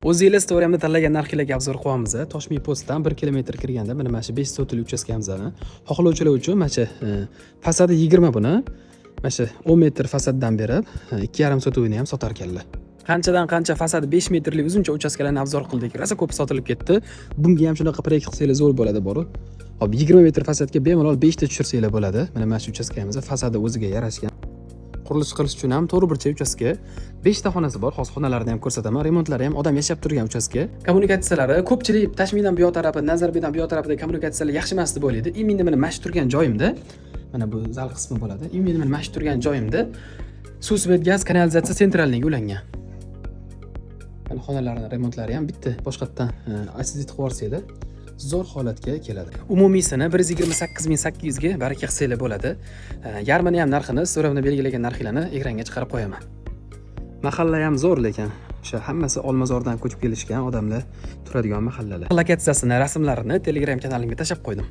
O'zingiz Story'imda tanlagan narxlarga obzor qilyapmiz. Toshmi postdan 1 kilometr kirganda mana shu 5 sotili uchastkamizni xohlovchilar uchun mana shu fasadi 20 buni mana shu 10 metr fasaddan berib 2,5 sotuvini ham sotar ekanlar. Qanchadan qancha fasadi 5 metrlik uzuncha uchastkalarni obzor qildik. Rosa ko'p sotilib ketdi. Bunga ham shunaqa proyekt qilsangiz zo'r bo'ladi boru. Hop 20 metr fasadga bemalol 5 ta tushirsangiz bo'ladi. Mana shu uchastkamiz fasadi o'ziga yarashgan. Qurilish qilish uchun ham to'g'ri burchak uchastka, 5 ta xonasi bor, xos xonalarni ham ko'rsataman, remontlari ham odam yashab turgan uchastka. Kommunikatsiyalari ko'pchilik Tashmidan bu yoq tarafi, Nazarbaydan bu yoq tarafida kommunikatsiyalar yaxshi emas deb o'ylaydi. Menda mana mash turgan joyimda, mana bu zal qismi bo'ladi. Menda mana mash turgan joyimda suv, svet, gaz, kanalizatsiya sentralniga ulangan. Mana xonalarning remontlari ham bitta boshqatdan asset qilib yuborsanglar zo'r holatga keladi. Umumiysini 128.800 ga baraka qilsanglar bo'ladi. Yarmini ham narxini, so'rovni belgilagan narxlarni ekranga chiqarib qo'yaman. Mahalla ham zo'r, lekin o'sha hammasi Olmazordan ko'chib kelishgan odamlar turadigan mahallalar. Lokatsiyasini, rasmlarini Telegram kanalimga tashab qo'ydim.